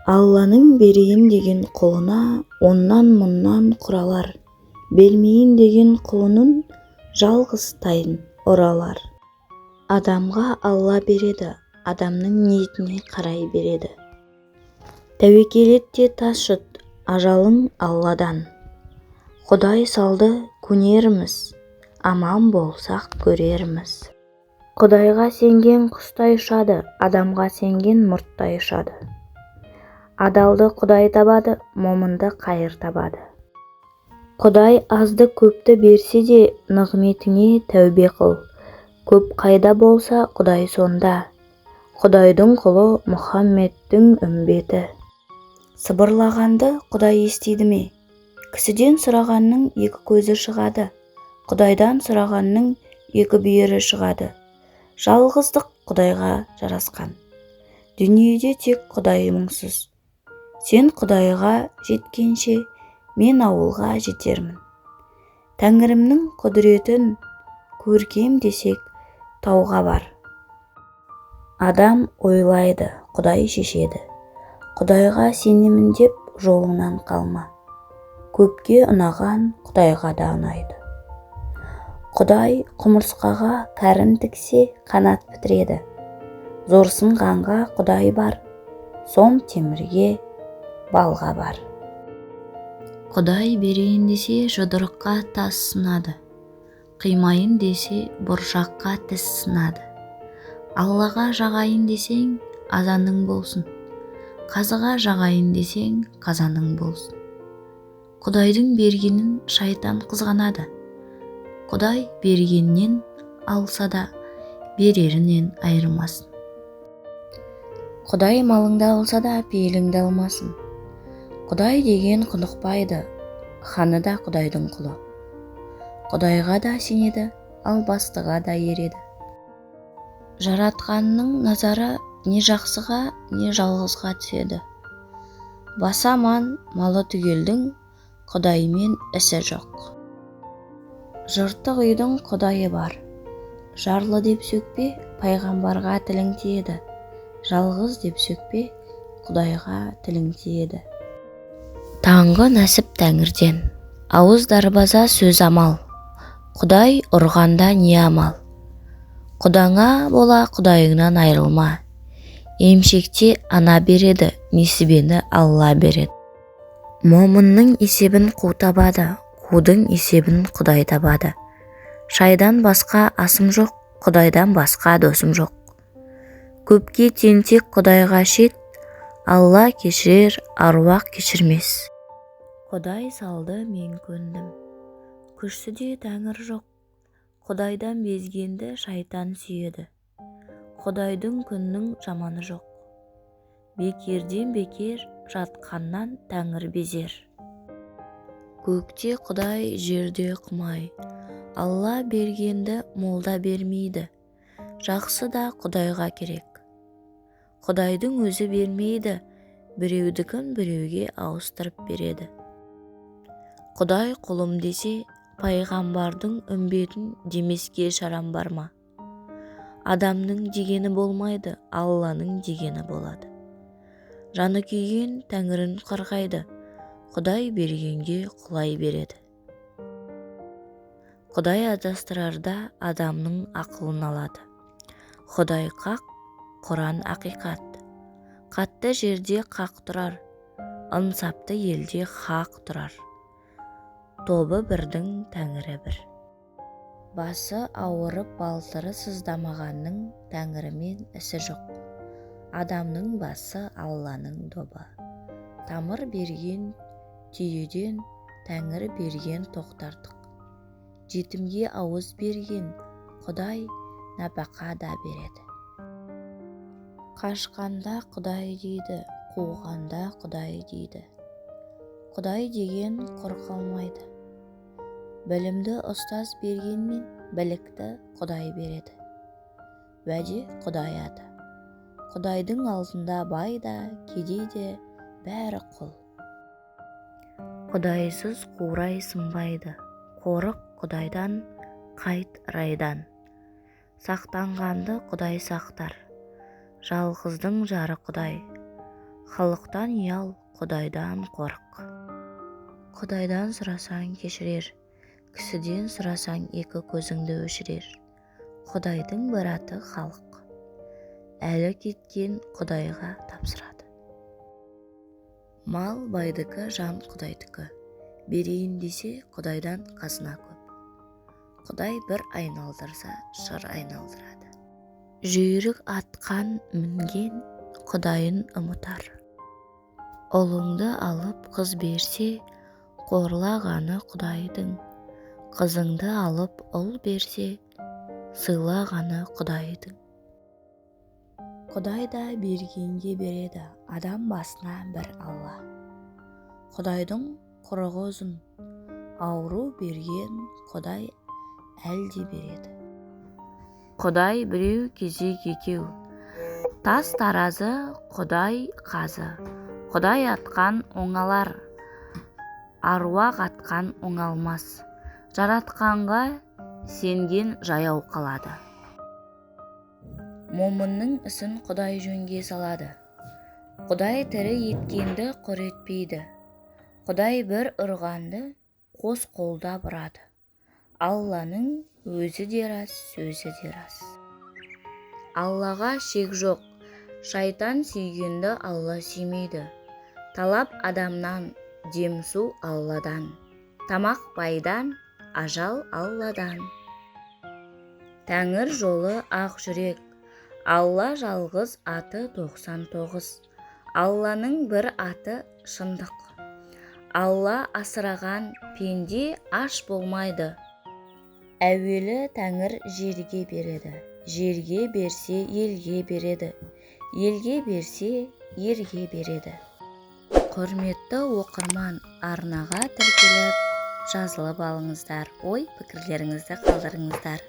Алланың берейін деген құлына оннан мұннан құралар, бермейін деген құлының жалғыз тайын ұралар. Адамға Алла береді, адамның ниетіне қарай береді. Тәуекел ет те тас жұт, ажалың Алладан. Құдай салды көнерміз, аман болсақ көрерміз. Құдайға сенген құстай ұшады, адамға сенген мұрттай ұшады. Адалды Құдай табады, момынды қайыр табады. Құдай азды көпті берсе де, нығметіңе тәубе қыл. Көп қайда болса, Құдай сонда. Құдайдың құлы Мұхаммедтің үмбеті. Сыбырлағанды Құдай естиді ме? Кісіден сұрағанның екі көзі шығады, Құдайдан сұрағанның екі бүйірі шығады. Жалғыздық Құдайға жарасқан. Дүниеде тек Құдай мұңсыз. Сен Құдайға жеткенше, мен ауылға жетермін. Тәңірімнің құдіретін көркем десек, тауға бар. Адам ойлайды, Құдай шешеді. Құдайға сенемін деп жолыңнан қалма. Көпке ұнаған Құдайға да ұнайды. Құдай құмырсқаға кәрін тіксе қанат бітіреді. Зорсынғанға Құдай бар, сом темірге балға бар. Құдай берейін десе жұдырыққа тас сынады, қимайын десе бұршаққа тіс сынады. Аллаға жағайын десең азаның болсын, қазыға жағайын десең қазаның болсын. Құдайдың бергенін шайтан қызғанады. Құдай бергеннен алса да берерінен айырмасын. Құдай малыңды алса да пейіліңді алмасын. Құдай деген құнықпайды, ханы да Құдайдың құлы. Құдайға да сенеді, ал бастыға да ереді. Жаратқанның назары не жақсыға, не жалғызға түседі. Басы аман, малы түгелдің Құдаймен ісі жоқ. Жыртық үйдің Құдайы бар. Жарлы деп сөкпе, пайғамбарға тілің тиеді. Жалғыз деп сөкпе, Құдайға тілің тиеді. Таңғы нәсіп Тәңірден, ауыз дарбаза сөз амал. Құдай ұрғанда не амал? Құдаңа бола Құдайыңнан айрылма. Емшекте ана береді, несібені Алла береді. Момынның есебін қу табады, қудың есебін Құдай табады. Шайдан басқа асым жоқ, Құдайдан басқа досым жоқ. Көпке тентек Құдайға шет, Алла кешірер, аруақ кешірмес. Құдай салды, мен көндім. Күшсіде Тәңір жоқ. Құдайдан безгенді шайтан сүйеді. Құдайдың күннің жаманы жоқ. Бекерден бекер жатқаннан Тәңір безер. Көкте Құдай, жерде құмай. Алла бергенді молда бермейді. Жақсы да Құдайға керек. Құдайдың өзі бермейді, біреудікін біреуге ауыстырып береді. Құдай құлым десе, пайғамбардың үмбетін демеске шарам бар ма? Адамның дегені болмайды, Алланың дегені болады. Жаны күйген Тәңірін қорғайды, Құдай бергенге құлай береді. Құдай адастырарда адамның ақылын алады. Құдай қақ, Құран ақиқат. Қатты жерде қақ тұрар, ынсапты елде хақ тұрар. Тобы бірдің Тәңірі бір. Басы ауырып балтыры сыздамағанның Тәңірімен ісі жоқ. Адамның басы Алланың добы. Тамыр берген түйеден Тәңір берген тоқтартық. Жетімге ауыз берген Құдай нәпақа да береді. Қашқанда Құдай дейді, қуғанда Құдай дейді. Құдай деген құр қалмайды. Білімді ұстаз бергенмен білікті Құдай береді. Уәде Құдай аты. Құдайдың алдында бай да, кедей де бәрі құл. Құдайсыз қурай сынбайды. Қорық Құдайдан, қайт райдан. Сақтанғанды Құдай сақтар. Жалғыздың жары Құдай. халықтан ұял, Құдайдан қорық. Құдайдан сұрасаң кешірер, кісіден сұрасаң екі көзіңді өшірер. Құдайдың бір аты халық, әлі кеткен Құдайға тапсырады. Мал байдікі, жан Құдайдікі, берейін десе Құдайдан қазына көп. Құдай бір айналдырса, шыр айналдырады. Жүйрік атқан мінген Құдайын ұмытар. Ұлыңды алып қыз берсе, қорлағаны Құдайдың. Қызыңды алып ұл берсе, сыйлағаны Құдайдың. Құдай да бергенге береді, адам басына бір Алла. Құдайдың құрығы ұзын, ауру берген Құдай әлде береді. Құдай біреу, кезек екеу, тас таразы, Құдай қазы. Құдай атқан оңалар, аруақ атқан оңалмас. Жаратқанға сенген жаяу қалады. Момынның ісін Құдай жөнге салады. Құдай тірі еткенді құр етпейді. Құдай бір ұрғанды қос қолда бұрады. Алланың өзі де рас, сөзі де рас. Аллаға шек жоқ, шайтан сүйгенді Алла сүймейді. Талап адамнан, демсу Алладан. Тамақ байдан, ажал Алладан. Тәңір жолы ақ жүрек, Алла жалғыз аты 99. Алланың бір аты шындық. Алла асыраған пенде аш болмайды. Әуелі Тәңір жерге береді, жерге берсе елге береді, елге берсе ерге береді. Құрметті оқырман, арнаға тіркеліп жазылып алыңыздар, ой пікірлеріңізді қалдырыңыздар.